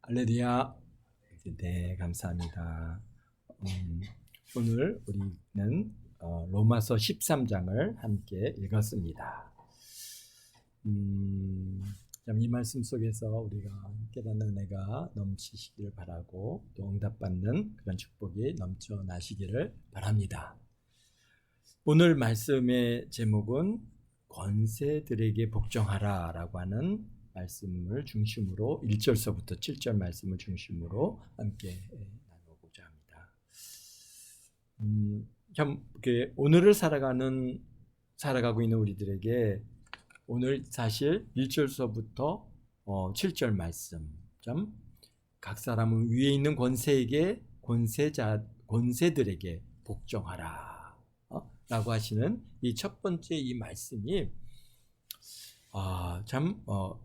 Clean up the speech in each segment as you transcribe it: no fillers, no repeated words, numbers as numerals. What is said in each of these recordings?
할렐루야. 네, 감사합니다. 오늘 우리는 로마서 13장을 함께 읽었습니다. 참 이 말씀 속에서 우리가 깨닫는 은혜가 넘치시기를 바라고 또 응답받는 그런 축복이 넘쳐나시기를 바랍니다. 오늘 말씀의 제목은 권세들에게 복종하라 라고 하는 말씀을 중심으로 1절서부터 7절 말씀을 중심으로 함께 나누고자 합니다. 참 오늘을 살아가고 있는 우리들에게 오늘 사실 1절서부터 7절 말씀, 각 사람은 위에 있는 권세들에게 복종하라 라고 하시는 이 첫 번째 이 말씀이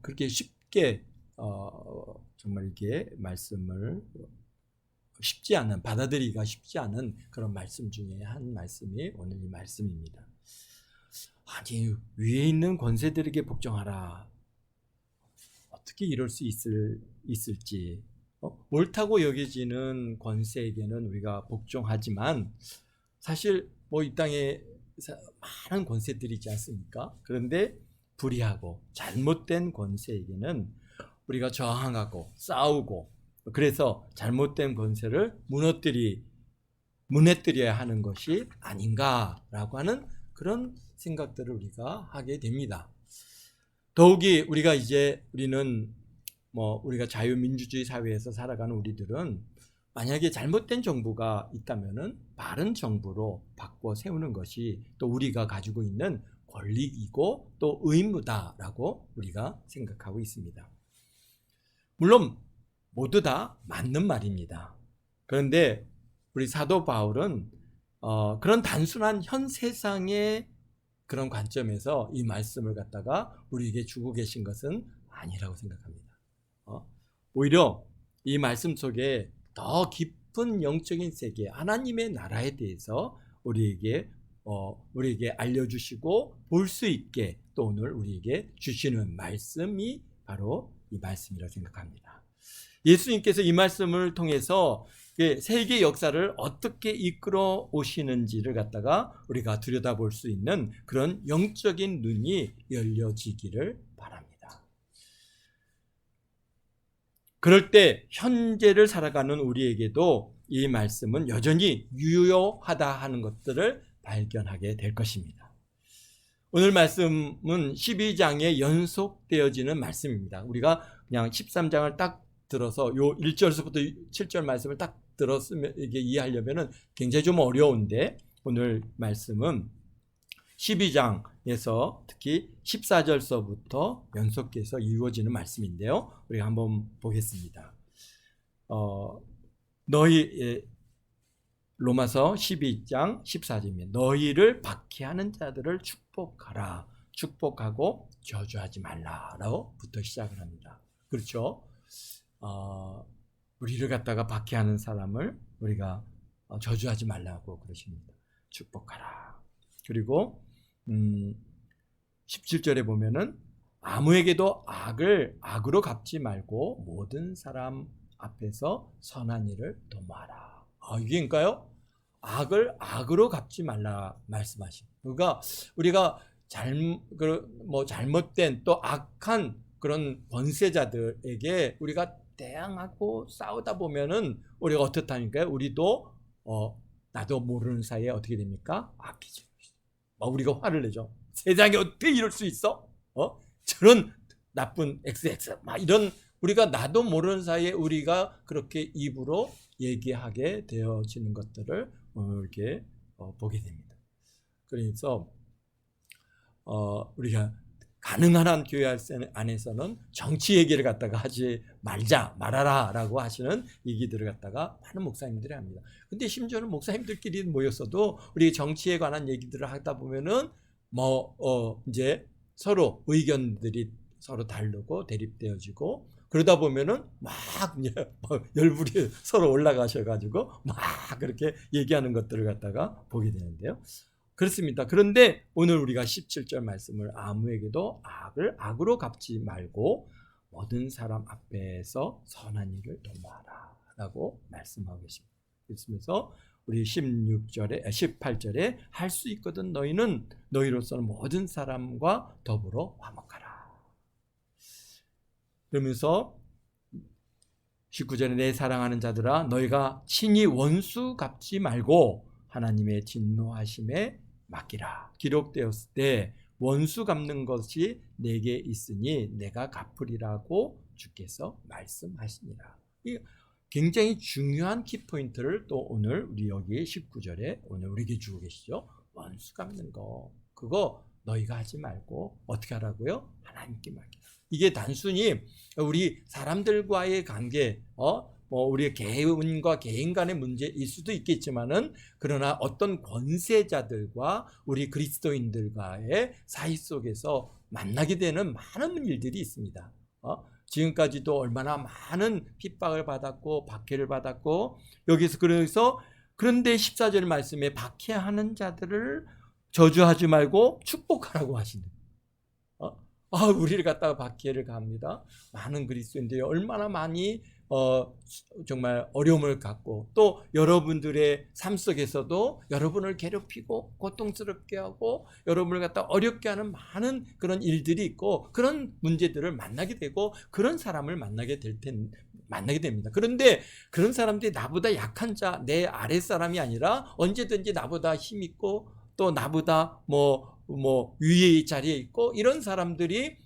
그렇게 쉽게 정말 이게 말씀을 쉽지 않은, 받아들이기가 쉽지 않은 그런 말씀 중에 한 말씀이 오늘 이 말씀입니다. 아니, 위에 있는 권세들에게 복종하라. 어떻게 이럴 수 있을지. 옳다고 여겨지는 권세에게는 우리가 복종하지만 사실 이 땅에 많은 권세들이 있지 않습니까? 그런데 불의하고 잘못된 권세에게는 우리가 저항하고 싸우고, 그래서 잘못된 권세를 무너뜨려야 하는 것이 아닌가라고 하는 그런 생각들을 우리가 하게 됩니다. 더욱이 우리는 우리가 자유민주주의 사회에서 살아가는 우리들은 만약에 잘못된 정부가 있다면은 바른 정부로 바꿔 세우는 것이 또 우리가 가지고 있는 권리이고 또 의무다라고 우리가 생각하고 있습니다. 물론 모두 다 맞는 말입니다. 그런데 우리 사도 바울은 그런 단순한 현 세상의 그런 관점에서 이 말씀을 갖다가 우리에게 주고 계신 것은 아니라고 생각합니다. 오히려 이 말씀 속에 더 깊은 영적인 세계, 하나님의 나라에 대해서 우리에게 알려주시고 볼 수 있게 또 오늘 우리에게 주시는 말씀이 바로 이 말씀이라고 생각합니다. 예수님께서 이 말씀을 통해서 세계 역사를 어떻게 이끌어 오시는지를 갖다가 우리가 들여다볼 수 있는 그런 영적인 눈이 열려지기를 바랍니다. 그럴 때 현재를 살아가는 우리에게도 이 말씀은 여전히 유효하다 하는 것들을 발견하게 될 것입니다. 오늘 말씀은 12장에 연속되어지는 말씀입니다. 우리가 그냥 13장을 딱 들어서 요 1절부터 7절 말씀을 딱 들었으면 이게 이해하려면 굉장히 좀 어려운데, 오늘 말씀은 12장에서 특히 14절서부터 연속해서 이루어지는 말씀인데요. 우리가 한번 보겠습니다. 로마서 12장 14절입니다. 너희를 박해하는 자들을 축복하라. 축복하고 저주하지 말라라고 부터 시작을 합니다. 그렇죠? 우리를 갖다가 박해하는 사람을 우리가 저주하지 말라고 그러십니다. 축복하라. 그리고 17절에 보면은 아무에게도 악을 악으로 갚지 말고 모든 사람 앞에서 선한 일을 도모하라. 이게인가요? 악을 악으로 갚지 말라 말씀하십니다. 그러니까 우리가 잘못된 또 악한 그런 권세자들에게 우리가 대항하고 싸우다 보면은 우리가 어떻다니까요? 우리도 나도 모르는 사이에 어떻게 됩니까? 악해져. 우리가 화를 내죠. 세상에 어떻게 이럴 수 있어? 저런 나쁜 XX 이런 우리가 나도 모르는 사이에 우리가 그렇게 입으로 얘기하게 되어지는 것들을 이렇게 보게 됩니다. 그래서 우리가 가능한 한 교회 안에서는 정치 얘기를 갖다가 하지 말아라 라고 하시는 얘기들을 갖다가 많은 목사님들이 합니다. 근데 심지어는 목사님들끼리 모였어도 우리 정치에 관한 얘기들을 하다 보면은 이제 서로 의견들이 서로 다르고 대립되어지고, 그러다 보면은 막 열불이 서로 올라가셔가지고 막 그렇게 얘기하는 것들을 갖다가 보게 되는데요. 그렇습니다. 그런데 오늘 우리가 17절 말씀을 아무에게도 악을 악으로 갚지 말고 모든 사람 앞에서 선한 일을 도모하라 라고 말씀하고 계십니다. 그래서 우리 18절에 할 수 있거든 너희는 너희로서는 모든 사람과 더불어 화목하라. 그러면서 19절에 내 사랑하는 자들아 너희가 친히 원수 갚지 말고 하나님의 진노하심에 맡기라. 기록되었을 때 원수 갚는 것이 내게 있으니 내가 갚으리라고 주께서 말씀하시니라. 굉장히 중요한 키포인트를 또 오늘 우리 여기 19절에 오늘 우리에게 주고 계시죠. 원수 갚는 거 그거 너희가 하지 말고 어떻게 하라고요? 하나님께 맡기라. 이게 단순히 우리 사람들과의 관계, 우리 개인과 개인 간의 문제일 수도 있겠지만은 그러나 어떤 권세자들과 우리 그리스도인들과의 사이 속에서 만나게 되는 많은 일들이 있습니다. 지금까지도 얼마나 많은 핍박을 받았고 박해를 받았고 여기서 그런데 14절 말씀에 박해하는 자들을 저주하지 말고 축복하라고 하시는 우리를 갖다가 박해를 가합니다. 많은 그리스도인들이 얼마나 많이 정말 어려움을 갖고 또 여러분들의 삶 속에서도 여러분을 괴롭히고 고통스럽게 하고 여러분을 갖다 어렵게 하는 많은 그런 일들이 있고 그런 문제들을 만나게 되고 그런 사람을 만나게 됩니다. 그런데 그런 사람들이 나보다 약한 자, 내 아랫사람이 아니라 언제든지 나보다 힘 있고 또 나보다 위의 자리에 있고 이런 사람들이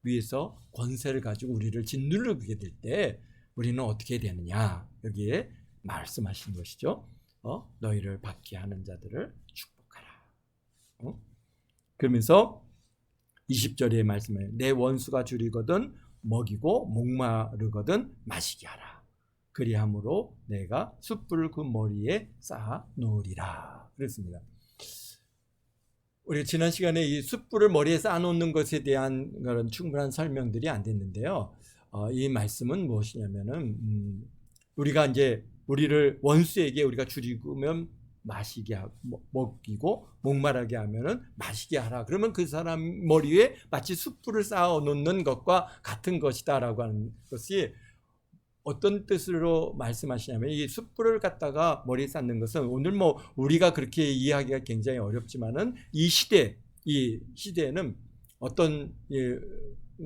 위에서 권세를 가지고 우리를 짓누르게 될 때 우리는 어떻게 되느냐 여기에 말씀하시는 것이죠. 너희를 박해하는 자들을 축복하라. 그러면서 20절의 말씀에 내 원수가 줄이거든 먹이고 목마르거든 마시게 하라. 그리함으로 내가 숯불을 그 머리에 쌓아 놓으리라. 그랬습니다. 우리 지난 시간에 이 숯불을 머리에 쌓아놓는 것에 대한 그런 충분한 설명들이 안 됐는데요. 이 말씀은 무엇이냐면은 우리가 이제 우리를 원수에게 우리가 줄이면 마시게 하고 먹이고 목마르게 하면은 마시게 하라. 그러면 그 사람 머리에 마치 숯불을 쌓아놓는 것과 같은 것이다라고 하는 것이 어떤 뜻으로 말씀하시냐면 이 숯불을 갖다가 머리에 쌓는 것은 오늘 우리가 그렇게 이해하기가 굉장히 어렵지만은 이 시대에는 어떤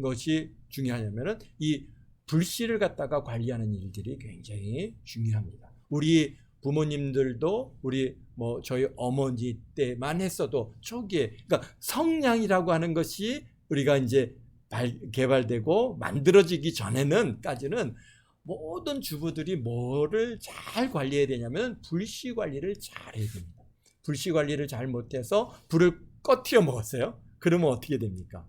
것이 중요하냐면은 이 불씨를 갖다가 관리하는 일들이 굉장히 중요합니다. 우리 부모님들도 우리 저희 어머니 때만 했어도 초기에 그러니까 성냥이라고 하는 것이 우리가 이제 개발되고 만들어지기 전에는까지는 모든 주부들이 뭐를 잘 관리해야 되냐면 불씨 관리를 잘 해야 됩니다. 불씨 관리를 잘 못해서 불을 꺼트려 먹었어요. 그러면 어떻게 됩니까?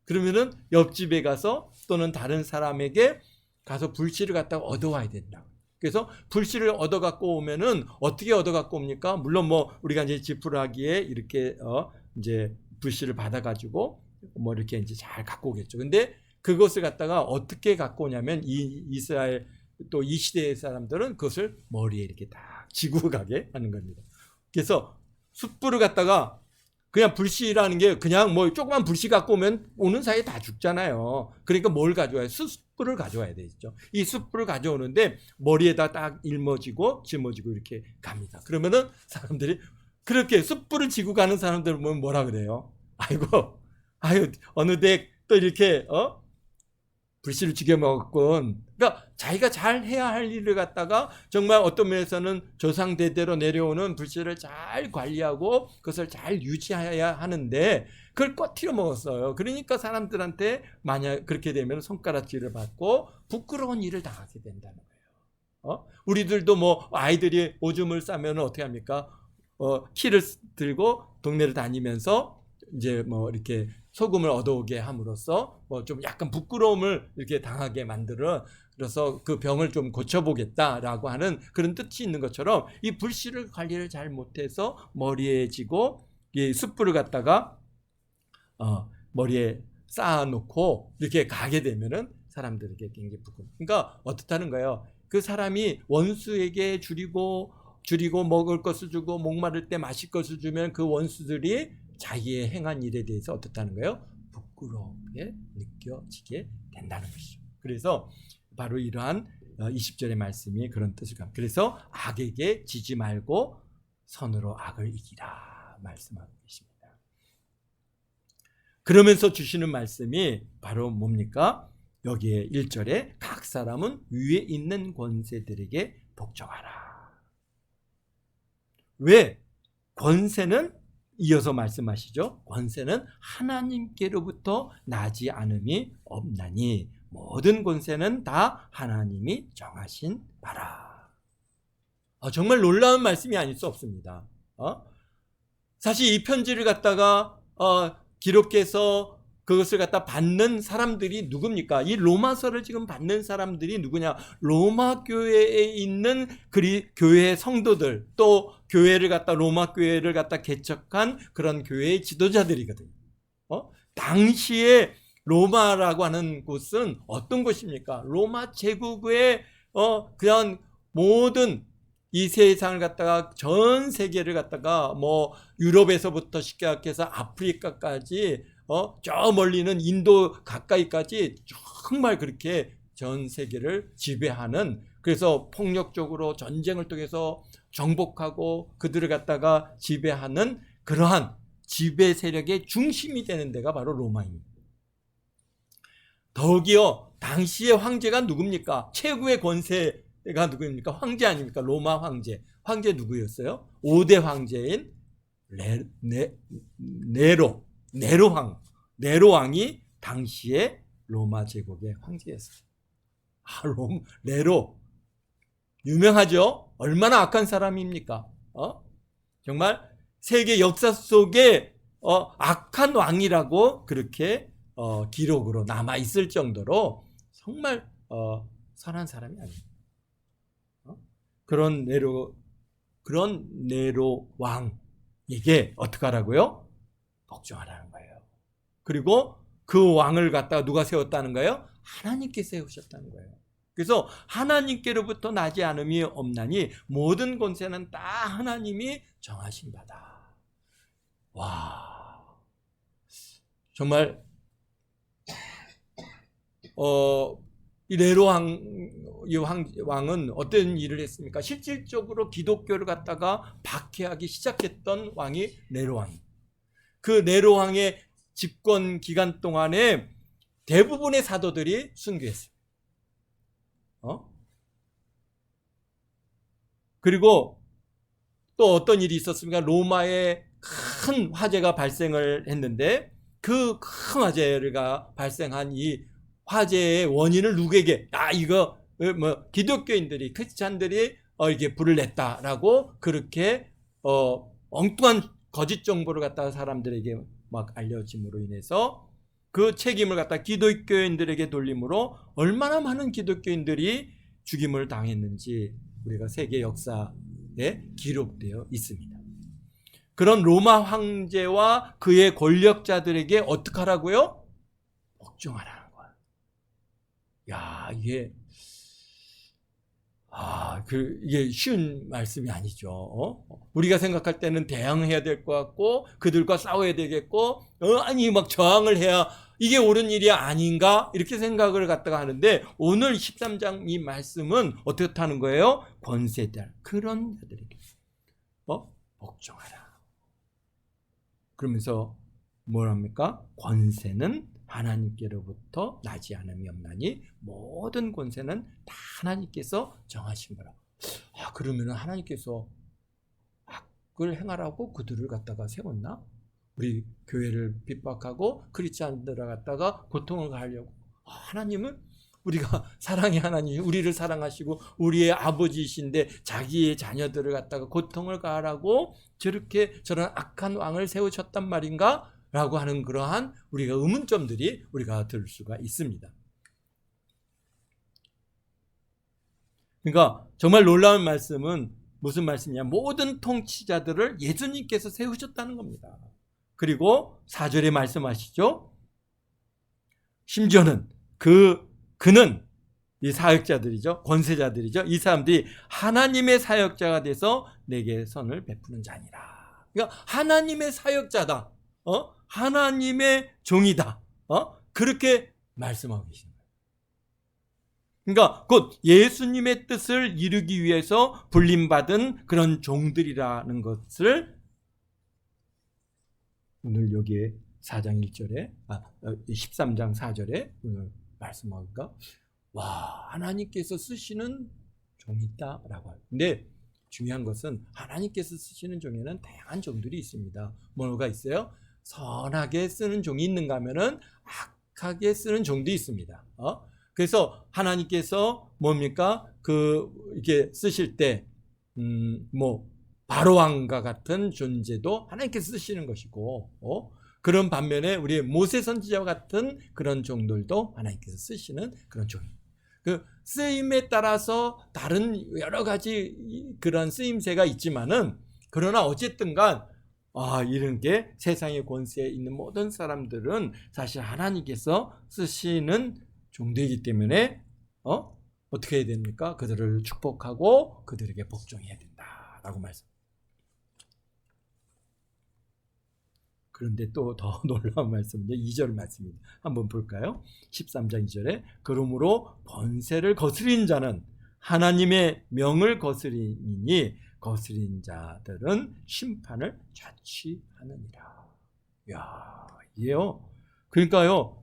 그러면은 옆집에 가서 또는 다른 사람에게 가서 불씨를 갖다가 얻어와야 된다. 그래서 불씨를 얻어 갖고 오면은 어떻게 얻어 갖고 옵니까? 물론 우리가 이제 지푸라기에 이렇게 이제 불씨를 받아 가지고 이렇게 이제 잘 갖고 오겠죠. 근데 그것을 갖다가 어떻게 갖고 오냐면 이스라엘 또 이 시대의 사람들은 그것을 머리에 이렇게 딱 지고 가게 하는 겁니다. 그래서 숯불을 갖다가 그냥 불씨라는 게 그냥 조그만 불씨 갖고 오는 사이에 다 죽잖아요. 그러니까 뭘 가져와요? 숯불을 가져와야 되죠. 이 숯불을 가져오는데 머리에다 딱 짊어지고 이렇게 갑니다. 그러면은 사람들이 그렇게 숯불을 지고 가는 사람들 보면 뭐라 그래요? 어느덧 또 이렇게 불씨를 죽여 먹었군. 그러니까 자기가 잘 해야 할 일을 갖다가 정말 어떤 면에서는 조상 대대로 내려오는 불씨를 잘 관리하고 그것을 잘 유지해야 하는데 그걸 꺼트려 먹었어요. 그러니까 사람들한테 만약 그렇게 되면 손가락질을 받고 부끄러운 일을 당하게 된다는 거예요. 우리들도 아이들이 오줌을 싸면 어떻게 합니까? 키를 들고 동네를 다니면서 이제 이렇게 소금을 얻어오게 함으로써 좀 약간 부끄러움을 이렇게 당하게 그래서 그 병을 좀 고쳐보겠다라고 하는 그런 뜻이 있는 것처럼 이 불씨를 관리를 잘 못해서 머리에 지고 이 숯불을 갖다가 머리에 쌓아놓고 이렇게 가게 되면은 사람들에게 굉장히 부끄러워. 그러니까 어떻다는 거예요? 그 사람이 원수에게 줄이고 먹을 것을 주고 목마를 때 마실 것을 주면 그 원수들이 자기의 행한 일에 대해서 어떻다는 거예요? 부끄럽게 느껴지게 된다는 것이죠. 그래서 바로 이러한 20절의 말씀이 그런 뜻을 갖습니다. 그래서 악에게 지지 말고 선으로 악을 이기라 말씀하고 계십니다. 그러면서 주시는 말씀이 바로 뭡니까? 여기에 1절에 각 사람은 위에 있는 권세들에게 복종하라. 왜? 권세는 이어서 말씀하시죠. 권세는 하나님께로부터 나지 않음이 없나니 모든 권세는 다 하나님이 정하신 바라. 정말 놀라운 말씀이 아닐 수 없습니다. 사실 이 편지를 갖다가 기록해서 그것을 갖다 받는 사람들이 누굽니까? 이 로마서를 지금 받는 사람들이 누구냐? 로마 교회에 있는 교회 성도들, 또 교회를 갖다 로마 교회를 갖다 개척한 그런 교회의 지도자들이거든요. 당시에 로마라고 하는 곳은 어떤 곳입니까? 로마 제국의 그냥 모든 이 세상을 갖다가 전 세계를 갖다가 뭐 유럽에서부터 시작해서 아프리카까지 저 멀리는 인도 가까이까지 정말 그렇게 전 세계를 지배하는, 그래서 폭력적으로 전쟁을 통해서 정복하고 그들을 갖다가 지배하는 그러한 지배 세력의 중심이 되는 데가 바로 로마입니다. 더욱이요, 당시의 황제가 누굽니까? 최고의 권세가 누구입니까? 황제 아닙니까? 로마 황제. 황제 누구였어요? 5대 황제인 네로 왕이 당시에 로마 제국의 황제였어요. 네로 유명하죠? 얼마나 악한 사람입니까? 정말 세계 역사 속에 악한 왕이라고 그렇게 기록으로 남아 있을 정도로 정말 선한 사람이 아닙니다. 그런 네로 왕에게 어떻게 하라고요? 복종하라는 거예요. 그리고 그 왕을 갖다가 누가 세웠다는 거예요? 하나님께 세우셨다는 거예요. 그래서 하나님께로부터 나지 않음이 없나니 모든 권세는 다 하나님이 정하신 바다. 와, 정말 이 네로 왕은 어떤 일을 했습니까? 실질적으로 기독교를 갖다가 박해하기 시작했던 왕이 네로 왕입니다. 그 네로 왕의 집권 기간 동안에 대부분의 사도들이 순교했어요. 그리고 또 어떤 일이 있었습니까? 로마에 큰 화재가 발생을 했는데 그 큰 화재가 발생한 이 화재의 원인을 누구에게? 이거 뭐 기독교인들이, 크리스찬들이 이게 불을 냈다라고 그렇게 엉뚱한 거짓 정보를 갖다가 사람들에게 막 알려짐으로 인해서 그 책임을 갖다 기독교인들에게 돌림으로 얼마나 많은 기독교인들이 죽임을 당했는지 우리가 세계 역사에 기록되어 있습니다. 그런 로마 황제와 그의 권력자들에게 어떻게 하라고요? 복종하라는 거야. 야, 이게 쉬운 말씀이 아니죠. 우리가 생각할 때는 대항해야 될 것 같고 그들과 싸워야 되겠고 아니 막 저항을 해야 이게 옳은 일이 아닌가 이렇게 생각을 갖다가 하는데, 오늘 13장 이 말씀은 어떻게 하는 거예요? 권세들 그런 자들에게 복종하라. 그러면서 뭐랍니까? 권세는 하나님께로부터 나지 않음이 없나니 모든 권세는 다 하나님께서 정하신 거라. 그러면 하나님께서 악을 행하라고 그들을 갖다가 세웠나? 우리 교회를 핍박하고 크리스찬들을 갖다가 고통을 가하려고. 하나님은 우리가 사랑의 하나님, 우리를 사랑하시고 우리의 아버지이신데 자기의 자녀들을 갖다가 고통을 가하라고 저런 악한 왕을 세우셨단 말인가? 라고 하는 그러한 우리가 의문점들이 우리가 들 수가 있습니다. 그러니까 정말 놀라운 말씀은 무슨 말씀이냐? 모든 통치자들을 예수님께서 세우셨다는 겁니다. 그리고 4절에 말씀하시죠. 심지어는 그는 이 사역자들이죠. 권세자들이죠. 이 사람들이 하나님의 사역자가 돼서 내게 선을 베푸는 자니라. 그러니까 하나님의 사역자다. 하나님의 종이다. 그렇게 말씀하고 계십니다. 그러니까 곧 예수님의 뜻을 이루기 위해서 불림받은 그런 종들이라는 것을 오늘 여기에 4장 1절에 13장 4절에 오늘 말씀하니까 와, 하나님께서 쓰시는 종이 있다라고 하요. 근데 중요한 것은 하나님께서 쓰시는 종에는 다양한 종들이 있습니다. 뭐가 있어요? 선하게 쓰는 종이 있는가 하면은 악하게 쓰는 종도 있습니다. 그래서 하나님께서 뭡니까? 이렇게 쓰실 때, 바로왕과 같은 존재도 하나님께서 쓰시는 것이고, 그런 반면에 우리 모세 선지자와 같은 그런 종들도 하나님께서 쓰시는 그런 종입니다. 그 쓰임에 따라서 다른 여러 가지 그런 쓰임새가 있지만은, 그러나 어쨌든간 이런 게 세상의 권세에 있는 모든 사람들은 사실 하나님께서 쓰시는 종들이기 때문에 어떻게 해야 됩니까? 그들을 축복하고 그들에게 복종해야 된다라고 말씀. 그런데 또 더 놀라운 말씀인데 2절 말씀입니다. 한번 볼까요? 13장 2절에 그러므로 번세를 거스린 자는 하나님의 명을 거스리니 거스린 자들은 심판을 자취하느니라. 야, 이게요. 그러니까요.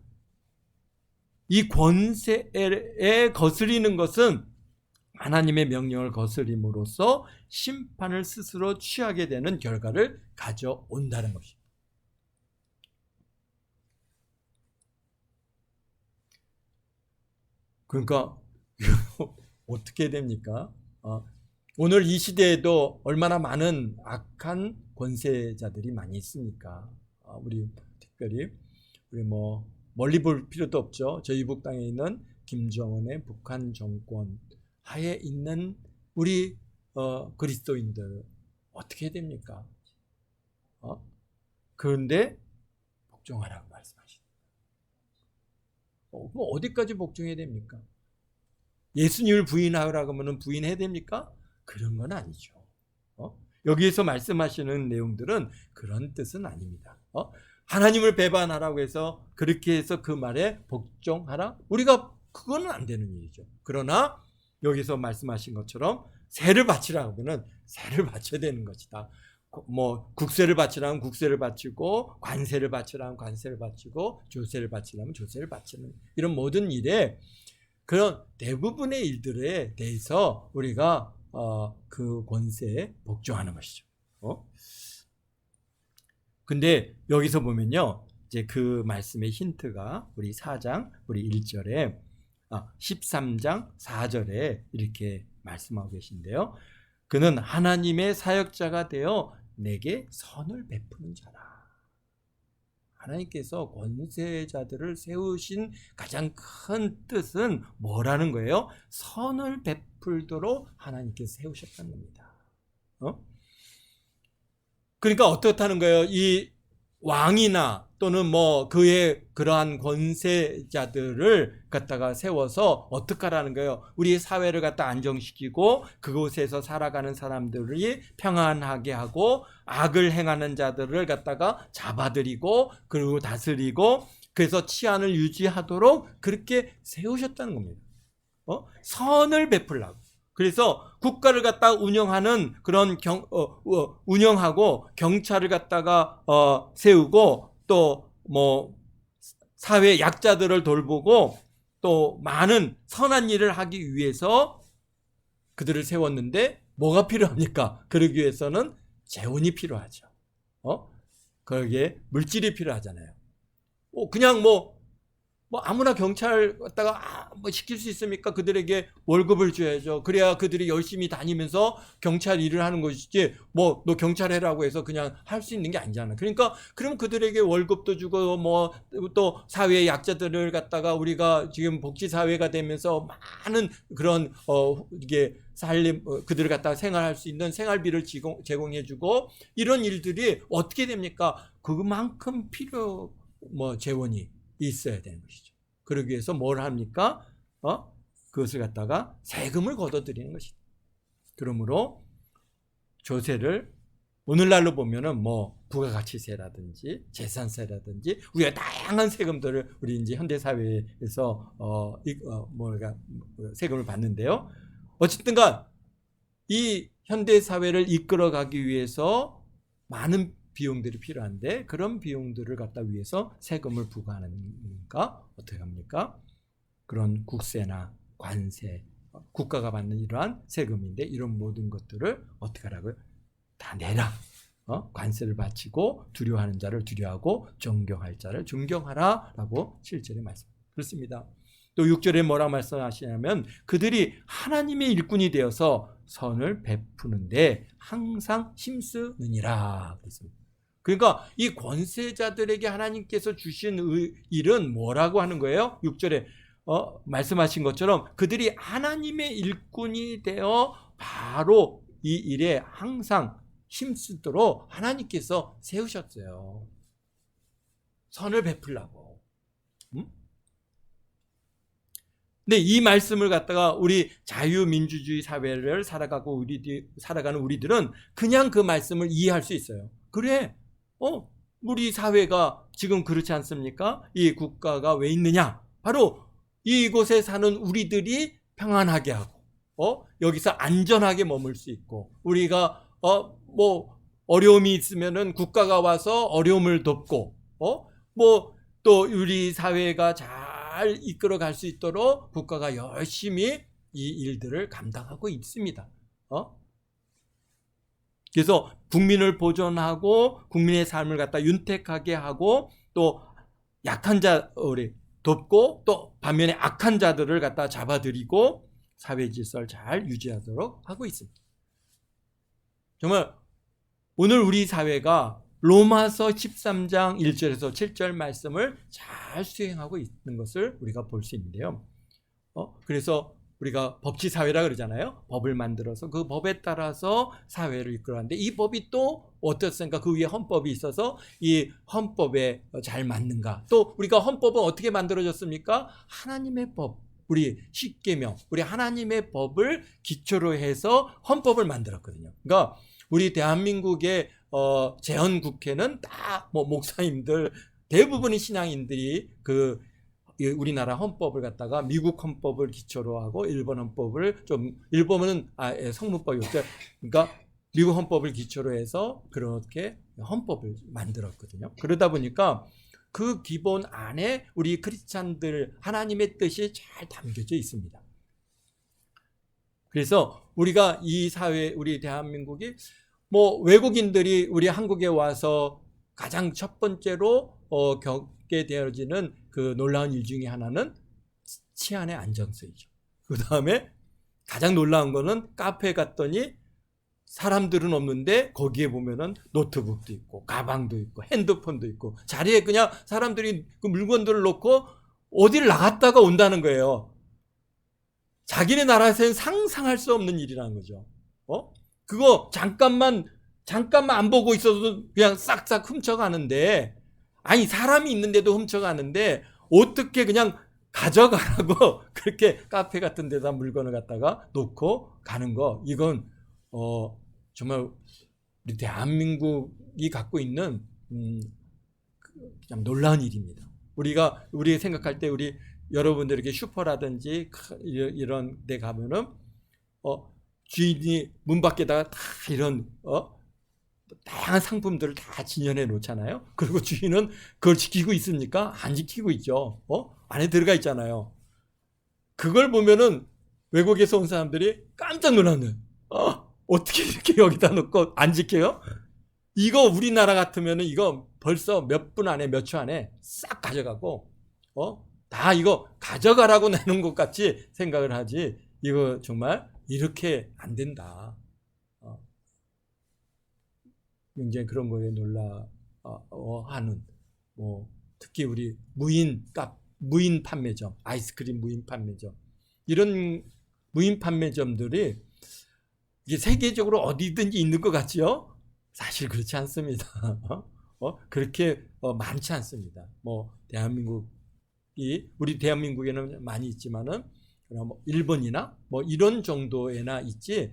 이 권세에 거스리는 것은 하나님의 명령을 거스림으로써 심판을 스스로 취하게 되는 결과를 가져온다는 것입니다. 그러니까 어떻게 됩니까? 오늘 이 시대에도 얼마나 많은 악한 권세자들이 많이 있습니까? 우리 특별히 우리 멀리 볼 필요도 없죠. 저희 이북 땅에 있는 김정은의 북한 정권 하에 있는 우리 그리스도인들 어떻게 됩니까? 그런데 복종하라고 말씀하십니다. 그럼 어디까지 복종해야 됩니까? 예수님을 부인하라고 하면 부인해야 됩니까? 그런 건 아니죠. 여기에서 말씀하시는 내용들은 그런 뜻은 아닙니다. 하나님을 배반하라고 해서 그렇게 해서 그 말에 복종하라? 우리가 그거는 안 되는 일이죠. 그러나 여기서 말씀하신 것처럼 세를 바치라고 하면 세를 바쳐야 되는 것이다. 국세를 바치라면 국세를 바치고 관세를 바치라면 관세를 바치고 조세를 바치라면 조세를 바치는 이런 모든 일에 그런 대부분의 일들에 대해서 우리가 그 권세에 복종하는 것이죠. 근데 여기서 보면요, 이제 그 말씀의 힌트가 우리 4장 우리 1절에 13장 4절에 이렇게 말씀하고 계신데요. 그는 하나님의 사역자가 되어 내게 선을 베푸는 자라. 하나님께서 권세자들을 세우신 가장 큰 뜻은 뭐라는 거예요? 선을 베풀도록 하나님께서 세우셨다는 겁니다. 그러니까 어떻다는 거예요? 이 왕이나 또는 그의 그러한 권세자들을 갖다가 세워서 어떡하라는 거예요? 우리 사회를 갖다 안정시키고 그곳에서 살아가는 사람들이 평안하게 하고 악을 행하는 자들을 갖다가 잡아들이고 그리고 다스리고 그래서 치안을 유지하도록 그렇게 세우셨다는 겁니다. 선을 베풀라고. 그래서 국가를 갖다 운영하는 그런 운영하고 경찰을 갖다가 세우고 또 사회 약자들을 돌보고 또 많은 선한 일을 하기 위해서 그들을 세웠는데 뭐가 필요합니까? 그러기 위해서는 재원이 필요하죠. 거기에 물질이 필요하잖아요. 그냥 아무나 경찰 갖다가 시킬 수 있습니까? 그들에게 월급을 줘야죠. 그래야 그들이 열심히 다니면서 경찰 일을 하는 것이지 너 경찰 해라고 해서 그냥 할 수 있는 게 아니잖아요. 그러니까 그럼 그들에게 월급도 주고 또 사회의 약자들을 갖다가 우리가 지금 복지사회가 되면서 많은 그런 이게 그들을 갖다가 생활할 수 있는 생활비를 제공해주고 이런 일들이 어떻게 됩니까? 그만큼 재원이 있어야 되는 것이죠. 그러기 위해서 뭘 합니까? 그것을 갖다가 세금을 걷어들이는 것이다. 그러므로 조세를 오늘날로 보면은 뭐 부가가치세라든지 재산세라든지 우리가 다양한 세금들을 우리 이제 현대 사회에서 뭐가 세금을 받는데요. 어쨌든간 이 현대 사회를 이끌어가기 위해서 많은 비용들이 필요한데 그런 비용들을 갖다 위해서 세금을 부과하니까 어떻게 합니까? 그런 국세나 관세, 국가가 받는 이러한 세금인데 이런 모든 것들을 어떻게 하라고요? 다 내라. 관세를 바치고 두려워하는 자를 두려워하고 존경할 자를 존경하라 라고 7절에 말씀. 그렇습니다. 또 6절에 뭐라 말씀하시냐면 그들이 하나님의 일꾼이 되어서 선을 베푸는데 항상 힘쓰느니라 그랬습니다. 그러니까 이 권세자들에게 하나님께서 주신 일은 뭐라고 하는 거예요? 6절에 말씀하신 것처럼 그들이 하나님의 일꾼이 되어 바로 이 일에 항상 힘쓰도록 하나님께서 세우셨어요. 선을 베풀라고. 근데 이 말씀을 갖다가 우리 자유민주주의 사회를 살아가는 우리들은 그냥 그 말씀을 이해할 수 있어요. 그래, 우리 사회가 지금 그렇지 않습니까? 이 국가가 왜 있느냐? 바로 이곳에 사는 우리들이 평안하게 하고, 여기서 안전하게 머물 수 있고, 우리가 뭐 어려움이 있으면은 국가가 와서 어려움을 돕고, 뭐 또 우리 사회가 잘 이끌어갈 수 있도록 국가가 열심히 이 일들을 감당하고 있습니다. 그래서 국민을 보존하고 국민의 삶을 갖다 윤택하게 하고 또 약한 자 우리 돕고 또 반면에 악한 자들을 갖다 잡아들이고 사회 질서를 잘 유지하도록 하고 있습니다. 정말 오늘 우리 사회가 로마서 13장 1절에서 7절 말씀을 잘 수행하고 있는 것을 우리가 볼 수 있는데요. 그래서 우리가 법치사회라 그러잖아요. 법을 만들어서 그 법에 따라서 사회를 이끌어가는데 이 법이 또 어떻습니까? 그 위에 헌법이 있어서 이 헌법에 잘 맞는가? 또 우리가 헌법은 어떻게 만들어졌습니까? 하나님의 법, 우리 십계명, 우리 하나님의 법을 기초로 해서 헌법을 만들었거든요. 그러니까 우리 대한민국의 재헌국회는 다 뭐 목사님들 대부분의 신앙인들이 그 우리나라 헌법을 갖다가 미국 헌법을 기초로 하고 일본 헌법을 일본은 성문법이었죠. 그러니까 미국 헌법을 기초로 해서 그렇게 헌법을 만들었거든요. 그러다 보니까 그 기본 안에 우리 크리스찬들 하나님의 뜻이 잘 담겨져 있습니다. 그래서 우리가 이 사회 우리 대한민국이 뭐 외국인들이 우리 한국에 와서 가장 첫 번째로 겪게 되어지는 그 놀라운 일 중에 하나는 치안의 안정성이죠. 그 다음에 가장 놀라운 거는 카페에 갔더니 사람들은 없는데 거기에 보면은 노트북도 있고 가방도 있고 핸드폰도 있고 자리에 그냥 사람들이 그 물건들을 놓고 어디를 나갔다가 온다는 거예요. 자기네 나라에서는 상상할 수 없는 일이라는 거죠. 그거 잠깐만 안 보고 있어도 그냥 싹싹 훔쳐가는데, 아니 사람이 있는데도 훔쳐가는데 어떻게 그냥 가져가라고 그렇게 카페 같은 데다 물건을 갖다가 놓고 가는 거, 이건 정말 우리 대한민국이 갖고 있는 참 놀라운 일입니다. 우리가 생각할 때 우리 여러분들에게 슈퍼라든지 이런 데 가면은 주인이 문 밖에다가 다 이런 다양한 상품들을 다 진열해 놓잖아요. 그리고 주인은 그걸 지키고 있습니까? 안 지키고 있죠. 안에 들어가 있잖아요. 그걸 보면은 외국에서 온 사람들이 깜짝 놀랐네. 어떻게 이렇게 여기다 놓고 안 지켜요? 이거 우리나라 같으면은 이거 벌써 몇 분 안에 몇 초 안에 싹 가져가고 다 이거 가져가라고 내는 것 같이 생각을 하지, 이거 정말 이렇게 안 된다. 굉장히 그런 거에 놀라하는, 특히 우리 무인 판매점, 아이스크림 무인 판매점, 이런 무인 판매점들이 이게 세계적으로 어디든지 있는 것 같지요? 사실 그렇지 않습니다. 그렇게 많지 않습니다. 우리 대한민국에는 많이 있지만은 일본이나 이런 정도에나 있지,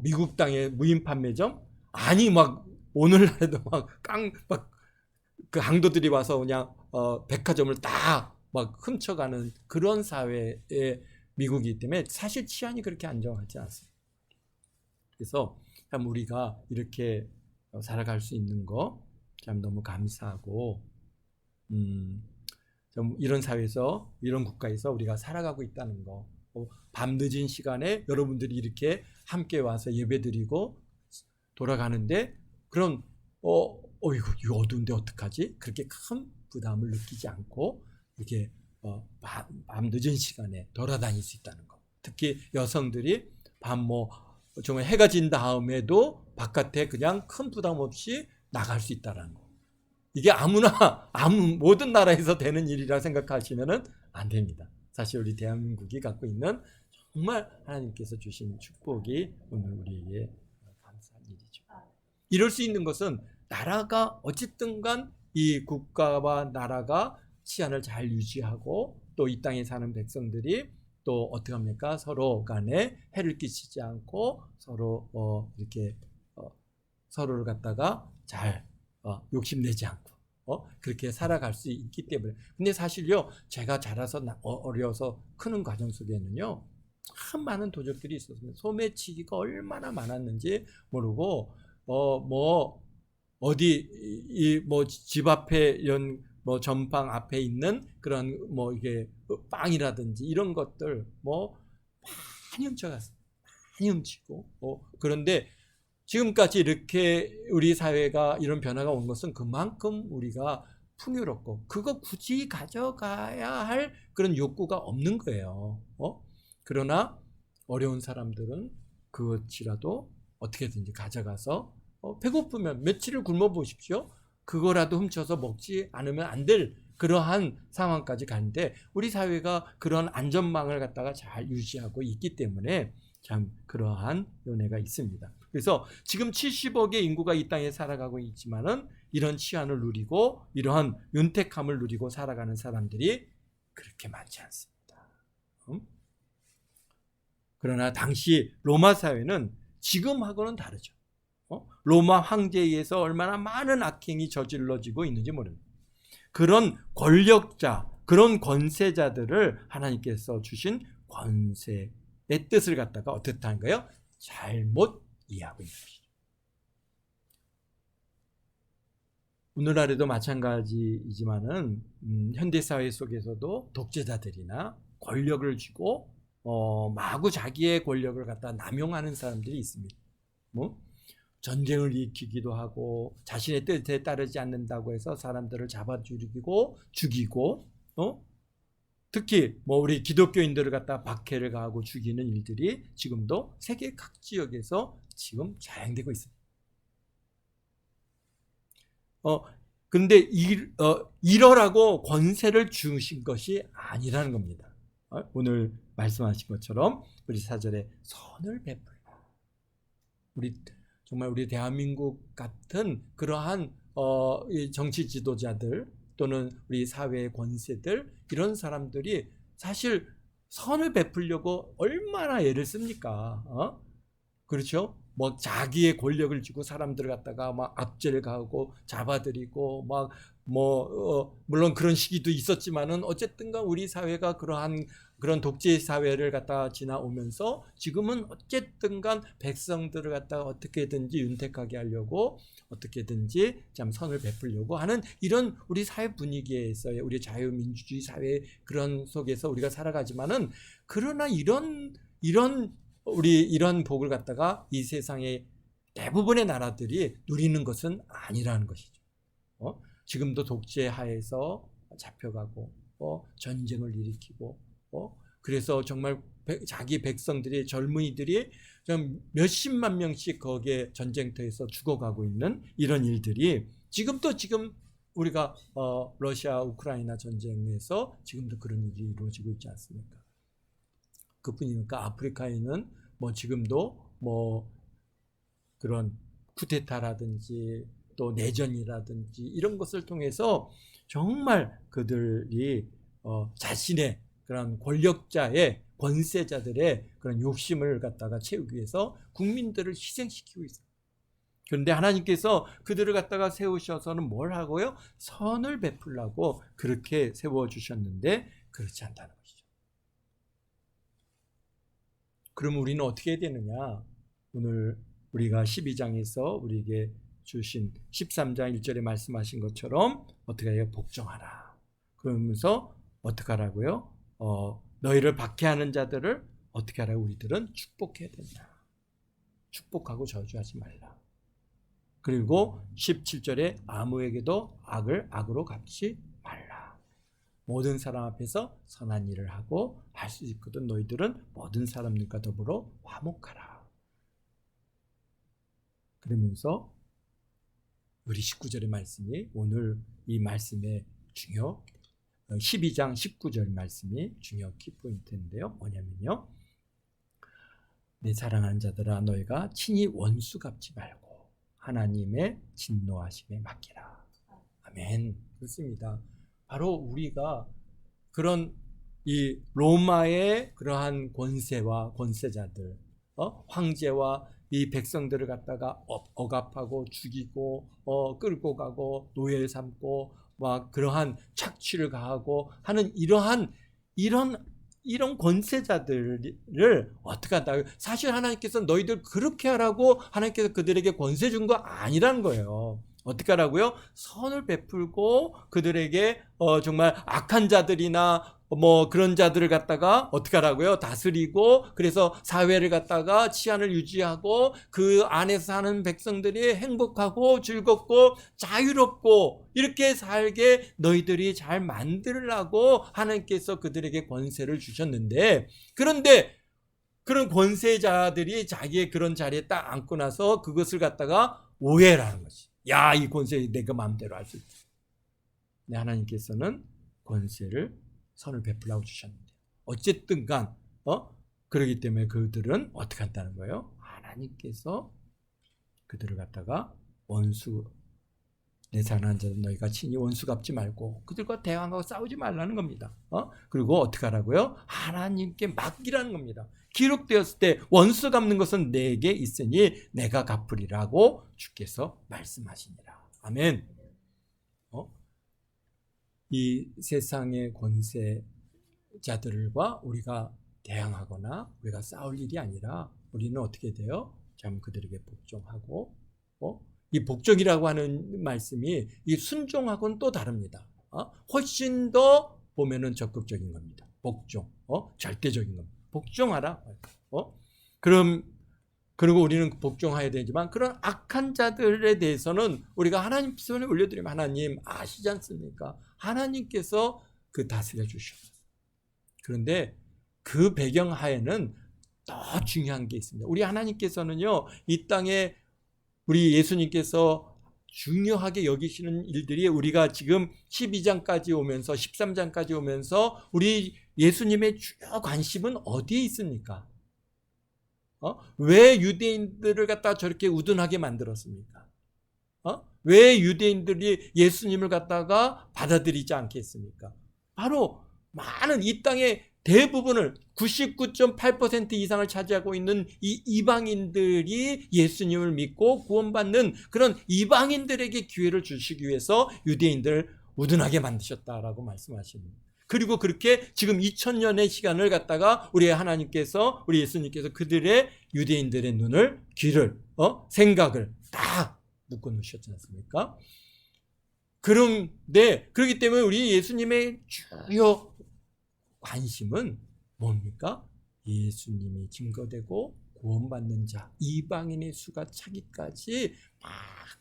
미국 땅에 무인 판매점, 아니 막 오늘날에도 막 그 강도들이 와서 그냥 백화점을 다 막 훔쳐가는 그런 사회의 미국이기 때문에 사실 치안이 그렇게 안정하지 않습니다. 그래서 참 우리가 이렇게 살아갈 수 있는 거 참 너무 감사하고 좀 이런 사회에서 이런 국가에서 우리가 살아가고 있다는 거. 밤 늦은 시간에 여러분들이 이렇게 함께 와서 예배드리고 돌아가는데 그런 이거 어두운데 어떡하지? 그렇게 큰 부담을 느끼지 않고 이렇게 밤 늦은 시간에 돌아다닐 수 있다는 거. 특히 여성들이 밤 정말 해가 진 다음에도 바깥에 그냥 큰 부담 없이 나갈 수 있다는 거. 이게 모든 나라에서 되는 일이라 생각하시면 안 됩니다. 사실 우리 대한민국이 갖고 있는 정말 하나님께서 주신 축복이 오늘 우리에게 감사한 일이죠. 이럴 수 있는 것은 나라가 어쨌든 간 이 국가와 나라가 치안을 잘 유지하고 또 이 땅에 사는 백성들이 또 어떻게 합니까? 서로 간에 해를 끼치지 않고 서로 이렇게 서로를 갖다가 잘 욕심내지 않고 그렇게 살아갈 수 있기 때문에. 근데 사실요, 제가 자라서 어려서 크는 과정 속에는요 참 많은 도적들이 있었습니다. 소매치기가 얼마나 많았는지 모르고 어디 집 앞에 이런 전방 앞에 있는 그런 이게 빵이라든지 이런 것들 많이 훔쳐갔어요. 많이 훔치고 그런데 지금까지 이렇게 우리 사회가 이런 변화가 온 것은 그만큼 우리가 풍요롭고 그거 굳이 가져가야 할 그런 욕구가 없는 거예요. 그러나 어려운 사람들은 그것이라도 어떻게든지 가져가서 배고프면 며칠을 굶어 보십시오. 그거라도 훔쳐서 먹지 않으면 안 될 그러한 상황까지 가는데 우리 사회가 그런 안전망을 갖다가 잘 유지하고 있기 때문에 참 그러한 연애가 있습니다. 그래서 지금 70억의 인구가 이 땅에 살아가고 있지만은 이런 치안을 누리고 이러한 윤택함을 누리고 살아가는 사람들이 그렇게 많지 않습니다. 그러나 당시 로마 사회는 지금하고는 다르죠. 로마 황제에 의해서 얼마나 많은 악행이 저질러지고 있는지 모릅니다. 그런 권력자, 그런 권세자들을 하나님께서 주신 권세의 뜻을 갖다가 어떻게 한 거예요? 잘못 이해하고 있는 것이죠. 오늘날에도 마찬가지이지만은 현대사회 속에서도 독재자들이나 권력을 쥐고 마구 자기의 권력을 갖다 남용하는 사람들이 있습니다. 전쟁을 일으키기도 하고 자신의 뜻에 따르지 않는다고 해서 사람들을 잡아 죽이고 특히 우리 기독교인들을 갖다 박해를 가하고 죽이는 일들이 지금도 세계 각 지역에서 지금 자행되고 있습니다. 그런데 이러라고 권세를 주신 것이 아니라는 겁니다. 오늘 말씀하신 것처럼 우리 4절에 선을 베풀라. 정말 우리 대한민국 같은 그러한 정치 지도자들 또는 우리 사회의 권세들 이런 사람들이 사실 선을 베풀려고 얼마나 애를 씁니까? 그렇죠? 자기의 권력을 쥐고 사람들을 갖다가 막 압제를 가하고 잡아들이고 물론 그런 시기도 있었지만은 어쨌든간 우리 사회가 그런 독재 사회를 갖다 지나오면서 지금은 어쨌든간 백성들을 갖다가 어떻게든지 윤택하게 하려고 어떻게든지 참 선을 베풀려고 하는 이런 우리 사회 분위기에서의 우리 자유민주주의 사회 그런 속에서 우리가 살아가지만은 그러나 이런 복을 갖다가 이 세상의 대부분의 나라들이 누리는 것은 아니라는 것이죠. 지금도 독재 하에서 잡혀가고 전쟁을 일으키고 그래서 정말 자기 백성들이 젊은이들이 좀 몇십만 명씩 거기에 전쟁터에서 죽어가고 있는 이런 일들이 지금 우리가 러시아 우크라이나 전쟁에서 지금도 그런 일이 이루어지고 있지 않습니까? 그뿐이니까 아프리카에는 지금도 그런 쿠데타라든지 또 내전이라든지 이런 것을 통해서 정말 그들이 자신의 그런 권력자의 권세자들의 그런 욕심을 갖다가 채우기 위해서 국민들을 희생시키고 있어요. 그런데 하나님께서 그들을 갖다가 세우셔서는 뭘 하고요? 선을 베풀라고 그렇게 세워주셨는데 그렇지 않다는 것이죠. 그럼 우리는 어떻게 해야 되느냐? 오늘 우리가 12장에서 우리에게 주신 13장 1절에 말씀하신 것처럼 어떻게 해요? 복종하라. 그러면서 어떻게 하라고요? 너희를 박해하는 자들을 어떻게 하라고? 우리들은 축복해야 된다. 축복하고 저주하지 말라. 그리고 17절에 아무에게도 악을 악으로 갚지 말라. 모든 사람 앞에서 선한 일을 하고 할 수 있거든 너희들은 모든 사람들과 더불어 화목하라. 그러면서 우리 19절의 말씀이 오늘 이 말씀의 12장 19절 말씀이 중요 키포인트인데요. 뭐냐면요. 내 사랑하는 자들아 너희가 친히 원수 갚지 말고 하나님의 진노하심에 맡기라. 아멘. 그렇습니다. 바로 우리가 그런 이 로마의 그러한 권세와 권세자들, 황제와 이 백성들을 갖다가 억압하고 죽이고 끌고 가고 노예를 삼고 막 그러한 착취를 가하고 하는 이런 권세자들을 어떻게 한다? 사실 하나님께서 너희들 그렇게 하라고 하나님께서 그들에게 권세 준 거 아니라는 거예요. 어떻게 하라고요? 선을 베풀고 그들에게 정말 악한 자들이나 뭐 그런 자들을 갖다가 어떻게 하라고요? 다스리고 그래서 사회를 갖다가 치안을 유지하고 그 안에서 사는 백성들이 행복하고 즐겁고 자유롭고 이렇게 살게 너희들이 잘 만들라고 하나님께서 그들에게 권세를 주셨는데 그런데 그런 권세자들이 자기의 그런 자리에 딱 앉고 나서 그것을 갖다가 오해를 하는 거지. 야, 이 권세 내가 마음대로 할 수 있다. 근데 하나님께서는 권세를 선을 베풀라고 주셨는데 어쨌든 간 그러기 때문에 그들은 어떻게 한다는 거예요? 하나님께서 그들을 갖다가 원수 내 사랑하는 자들 너희가 친히 원수 갚지 말고 그들과 대항하고 싸우지 말라는 겁니다. 그리고 어떻게 하라고요? 하나님께 맡기라는 겁니다. 기록되었을 때 원수 갚는 것은 내게 있으니 내가 갚으리라고 주께서 말씀하시니라. 아멘. 이 세상의 권세자들과 우리가 대항하거나 우리가 싸울 일이 아니라 우리는 어떻게 돼요? 참 그들에게 복종하고 이 복종이라고 하는 말씀이 이 순종하고는 또 다릅니다. 훨씬 더 보면은 적극적인 겁니다. 복종, 절대적인 겁니다. 복종하라. 그리고 우리는 복종해야 되지만 그런 악한 자들에 대해서는 우리가 하나님 손에 올려드리면 하나님 아시지 않습니까? 하나님께서 그 다스려 주셨어요. 그런데 그 배경하에는 더 중요한 게 있습니다. 우리 하나님께서는요, 이 땅에 우리 예수님께서 중요하게 여기시는 일들이 우리가 지금 12장까지 오면서 13장까지 오면서 우리 예수님의 주요 관심은 어디에 있습니까? 왜 유대인들을 갖다 저렇게 우둔하게 만들었습니까? 왜 유대인들이 예수님을 갖다가 받아들이지 않겠습니까? 바로 많은 이 땅의 대부분을 99.8% 이상을 차지하고 있는 이 이방인들이 예수님을 믿고 구원받는 그런 이방인들에게 기회를 주시기 위해서 유대인들을 우둔하게 만드셨다라고 말씀하십니다. 그리고 그렇게 지금 2000년의 시간을 갖다가 우리 하나님께서 우리 예수님께서 그들의 유대인들의 눈을 귀를 생각을 다 묶어 놓으셨지 않습니까? 그런데 그렇기 때문에 우리 예수님의 주요 관심은 뭡니까? 예수님이 증거되고 구원받는 자 이방인의 수가 차기까지 막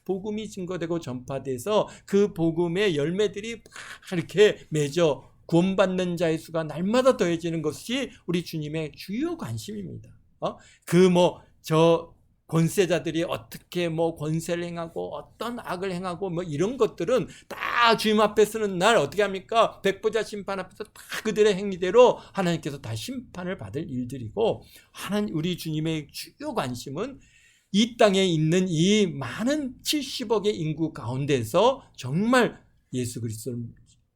복음이 증거되고 전파돼서 그 복음의 열매들이 막 이렇게 맺어 구원받는 자의 수가 날마다 더해지는 것이 우리 주님의 주요 관심입니다. 저 권세자들이 어떻게 권세를 행하고 어떤 악을 행하고 이런 것들은 다 주님 앞에 서는 날 어떻게 합니까? 백보자 심판 앞에서 다 그들의 행위대로 하나님께서 다 심판을 받을 일들이고 우리 주님의 주요 관심은 이 땅에 있는 이 많은 70억의 인구 가운데서 정말 예수 그리스도를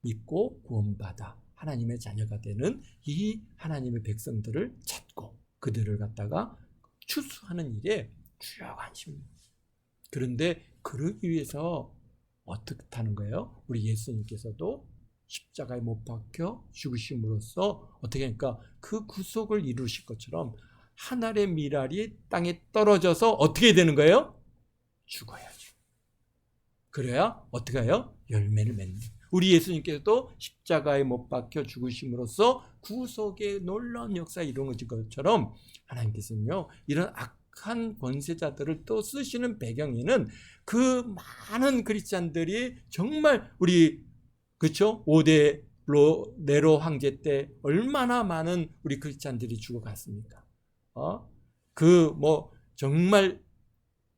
믿고 구원받아 하나님의 자녀가 되는 이 하나님의 백성들을 찾고 그들을 갖다가 추수하는 일에 주요 관심입니다. 그런데 그러기 위해서 어떻게 하는 거예요? 우리 예수님께서도 십자가에 못 박혀 죽으심으로써 어떻게 하니까 그 구속을 이루실 것처럼 한 알의 밀알이 땅에 떨어져서 어떻게 되는 거예요? 죽어야죠. 그래야 어떻게 해요? 열매를 맺는 거예요. 우리 예수님께서도 십자가에 못 박혀 죽으심으로써 구속의 놀라운 역사가 이루어진 것처럼 하나님께서는요, 이런 악한 권세자들을 또 쓰시는 배경에는 그 많은 그리스도인들이 정말 우리 그렇죠? 5대 네로 황제 때 얼마나 많은 우리 그리스도인들이 죽어갔습니까? 정말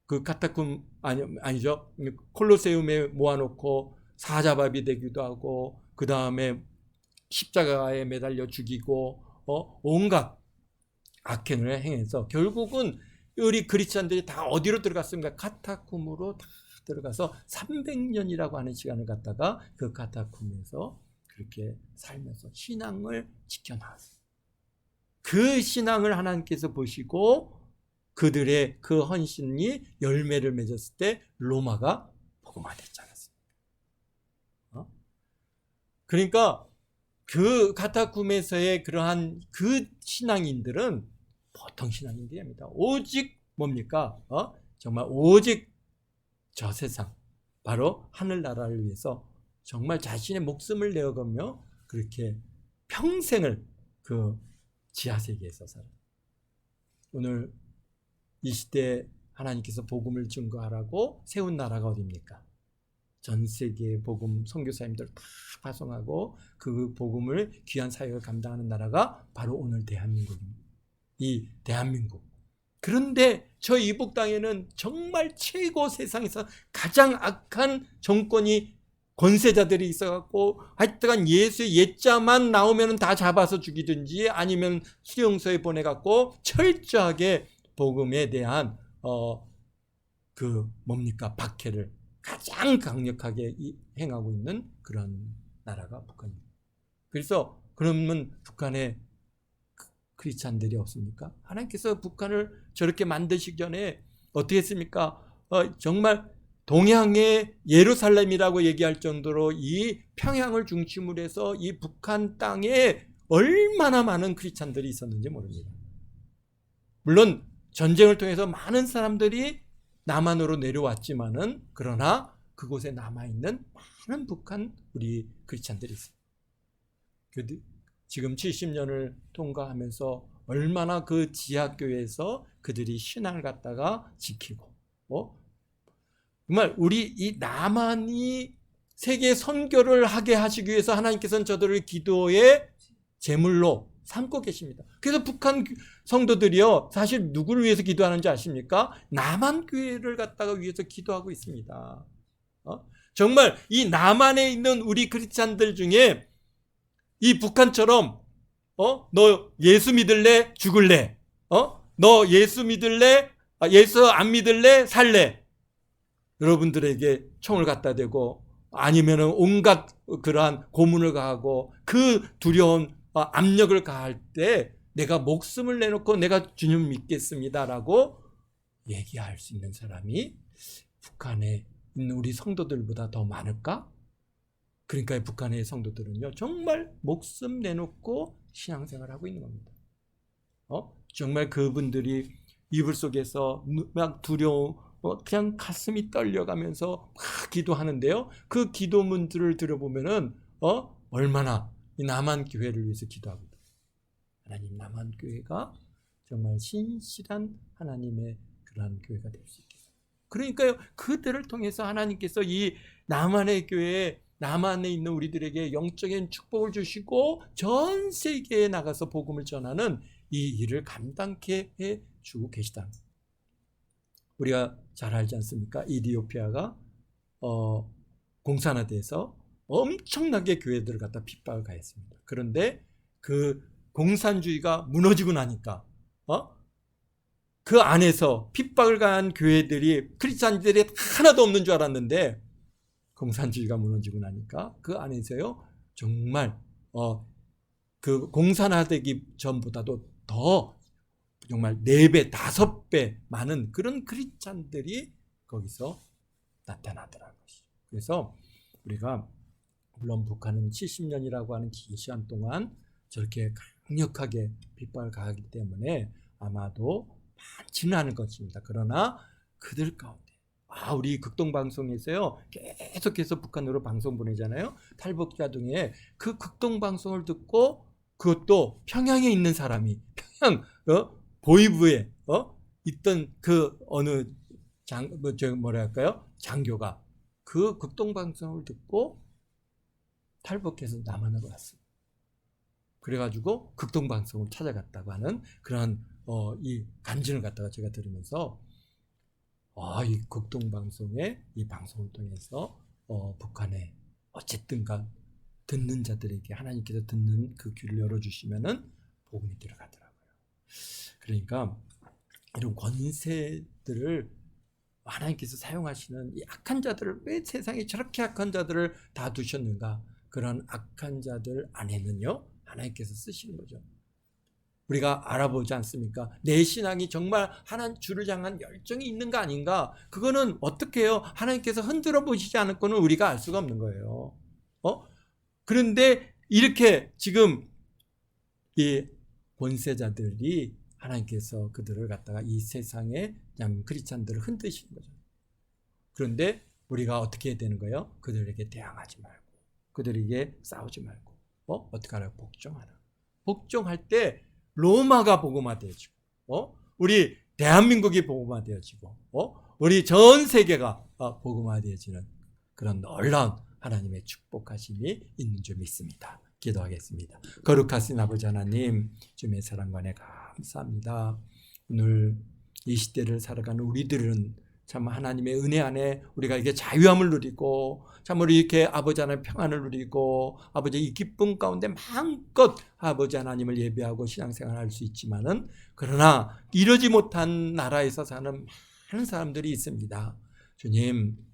그 카타콤 아니죠? 콜로세움에 모아놓고 사자밥이 되기도 하고, 그 다음에 십자가에 매달려 죽이고, 온갖 악행을 행해서 결국은 우리 그리스도인들이 다 어디로 들어갔습니까? 카타콤으로 다 들어가서 300년이라고 하는 시간을 갖다가 그 카타콤에서 그렇게 살면서 신앙을 지켜나왔어요. 그 신앙을 하나님께서 보시고 그들의 그 헌신이 열매를 맺었을 때 로마가 복음화됐지 않았습니까? 그러니까 그 카타콤에서의 그러한 그 신앙인들은 보통 신앙인들이 아닙니다. 오직 뭡니까? 정말 오직 저 세상, 바로 하늘나라를 위해서 정말 자신의 목숨을 내어가며 그렇게 평생을 그 지하세계에서 살아요. 오늘 이 시대에 하나님께서 복음을 증거하라고 세운 나라가 어디입니까? 전 세계의 복음 선교사님들 다 파송하고 그 복음을 귀한 사역을 감당하는 나라가 바로 오늘 대한민국입니다. 이 대한민국. 그런데 저 이북 땅에는 정말 최고 세상에서 가장 악한 정권이 권세자들이 있어갖고 하여튼간 예수의 옛자만 나오면 다 잡아서 죽이든지 아니면 수용소에 보내갖고 철저하게 복음에 대한 박해를 가장 강력하게 행하고 있는 그런 나라가 북한입니다. 그래서 그러면 북한에 크리스찬들이 없습니까? 하나님께서 북한을 저렇게 만드시기 전에 어떻게 했습니까? 정말 동양의 예루살렘이라고 얘기할 정도로 이 평양을 중심으로 해서 이 북한 땅에 얼마나 많은 크리스찬들이 있었는지 모릅니다. 물론 전쟁을 통해서 많은 사람들이 남한으로 내려왔지만은 그러나 그곳에 남아있는 많은 북한 우리 크리스찬들이 있습니다. 지금 70년을 통과하면서 얼마나 그 지하교회에서 그들이 신앙을 갖다가 지키고 정말 우리 이 남한이 세계 선교를 하게 하시기 위해서 하나님께서는 저들을 기도의 제물로 삼고 계십니다. 그래서 북한 성도들이요, 사실 누구를 위해서 기도하는지 아십니까? 남한 교회를 갖다가 위해서 기도하고 있습니다. 정말 이 남한에 있는 우리 크리스찬들 중에 이 북한처럼 너 예수 믿을래? 죽을래? 너 예수 믿을래? 예수 안 믿을래? 살래? 여러분들에게 총을 갖다 대고 아니면 온갖 그러한 고문을 가하고 그 두려운 압력을 가할 때 내가 목숨을 내놓고 내가 주님 믿겠습니다라고 얘기할 수 있는 사람이 북한에 있는 우리 성도들보다 더 많을까? 그러니까 북한의 성도들은요, 정말 목숨 내놓고 신앙생활을 하고 있는 겁니다. 정말 그분들이 이불 속에서 막 두려워 그냥 가슴이 떨려가면서 막 기도하는데요, 그 기도문들을 들어보면은 얼마나 이 남한 교회를 위해서 기도하고 있다. 하나님, 남한 교회가 정말 신실한 하나님의 그러한 교회가 될 수 있겠어요. 그러니까요, 그들을 통해서 하나님께서 이 남한의 교회에 남한에 있는 우리들에게 영적인 축복을 주시고 전 세계에 나가서 복음을 전하는 이 일을 감당케 해주고 계시다. 우리가 잘 알지 않습니까? 이디오피아가 공산화돼서 엄청나게 교회들을 갖다 핍박을 가했습니다. 그런데 그 공산주의가 무너지고 나니까 그 안에서 핍박을 가한 교회들이 크리스찬들이 하나도 없는 줄 알았는데 공산주의가 무너지고 나니까 그 안에서요, 정말 그 공산화되기 전보다도 더 정말 4배, 5배 많은 그런 크리스찬들이 거기서 나타나더라는 것이죠. 그래서 우리가 물론 북한은 70년이라고 하는 긴 시간 동안 저렇게 강력하게 핍박을 가하기 때문에 아마도 많지는 않을 것입니다. 그러나 그들 가운데 우리 극동방송에서요 계속해서 북한으로 방송 보내잖아요. 탈북자 중에 그 극동방송을 듣고 그것도 평양에 있는 사람이 평양 보이부에 있던 그 어느 장교가 그 극동방송을 듣고 탈북해서 남한으로 왔어요. 그래가지고 극동방송을 찾아갔다고 하는 그런 이 간증을 갖다가 제가 들으면서 이 극동방송의 이 방송을 통해서 북한에 어쨌든가 듣는 자들에게 하나님께서 듣는 그 귀를 열어주시면은 복음이 들어가더라고요. 그러니까 이런 권세들을 하나님께서 사용하시는 이 악한 자들을, 왜 세상에 저렇게 악한 자들을 다 두셨는가? 그런 악한 자들 안에는요 하나님께서 쓰시는 거죠. 우리가 알아보지 않습니까? 내 신앙이 정말 하나님 주를 향한 열정이 있는가 아닌가? 그거는 어떻게 해요? 하나님께서 흔들어 보시지 않을 거는 우리가 알 수가 없는 거예요. 그런데 이렇게 지금 이 권세자들이 하나님께서 그들을 갖다가 이 세상에 그냥 크리스찬들을 흔드시는 거죠. 그런데 우리가 어떻게 해야 되는 거예요? 그들에게 대항하지 말고, 그들에게 싸우지 말고, 어떻게 하라고? 복종하라. 복종할 때 로마가 복음화되어지고, 우리 대한민국이 복음화되어지고, 우리 전 세계가 복음화되어지는 그런 놀라운 하나님의 축복하심이 있는 줄 믿습니다. 기도하겠습니다. 거룩하신 아버지 하나님, 주님의 사랑과 은혜 감사합니다. 오늘 이 시대를 살아가는 우리들은 참 하나님의 은혜 안에 우리가 이게 자유함을 누리고 참으로 이렇게 아버지 하나님의 평안을 누리고 아버지 이 기쁨 가운데 마음껏 아버지 하나님을 예배하고 신앙생활을 할 수 있지만은, 그러나 이러지 못한 나라에서 사는 많은 사람들이 있습니다.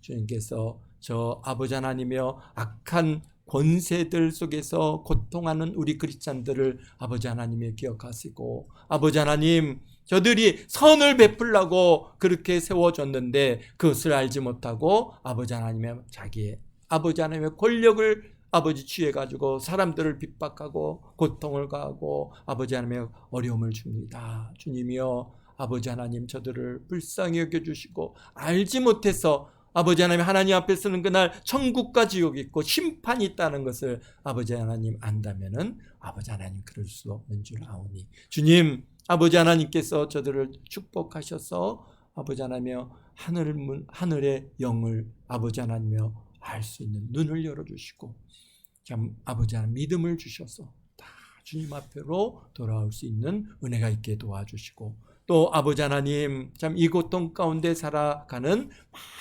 주님께서 저 아버지 하나님이여 악한 권세들 속에서 고통하는 우리 크리스찬들을 아버지 하나님이 기억하시고, 아버지 하나님 저들이 선을 베풀라고 그렇게 세워줬는데 그것을 알지 못하고 아버지 하나님의 자기의 아버지 하나님의 권력을 아버지 취해가지고 사람들을 핍박하고 고통을 가하고 아버지 하나님의 어려움을 줍니다. 주님이여 아버지 하나님 저들을 불쌍히 여겨주시고, 알지 못해서 아버지 하나님 하나님 앞에 서는 그날 천국과 지옥이 있고 심판이 있다는 것을 아버지 하나님 안다면은 아버지 하나님 그럴 수 없는 줄 아오니, 주님 아버지 하나님께서 저들을 축복하셔서 아버지 하나님여 하늘의 영을 아버지 하나님여 알 수 있는 눈을 열어주시고, 참 아버지 하나님 믿음을 주셔서 다 주님 앞으로 돌아올 수 있는 은혜가 있게 도와주시고, 또 아버지 하나님 참 이 고통 가운데 살아가는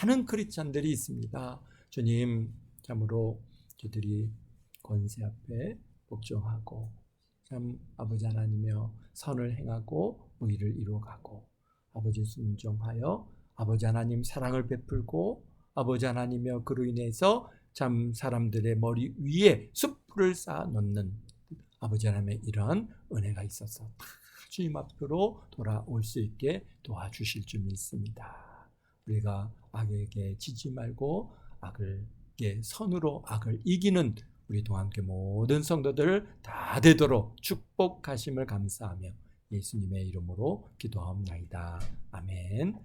많은 크리스찬들이 있습니다. 주님 참으로 저들이 권세 앞에 복종하고 참 아버지 하나님이여 선을 행하고 의를 이루어가고 아버지 순종하여 아버지 하나님 사랑을 베풀고 아버지 하나님이여 그로 인해서 참 사람들의 머리 위에 숯불을 쌓아 놓는 아버지 하나님의 이러한 은혜가 있어서 주님 앞으로 돌아올 수 있게 도와주실 줄 믿습니다. 우리가 악에게 지지 말고 악을게 선으로 악을 이기는 우리 동안교회 모든 성도들 다 되도록 축복하심을 감사하며 예수님의 이름으로 기도하옵나이다. 아멘.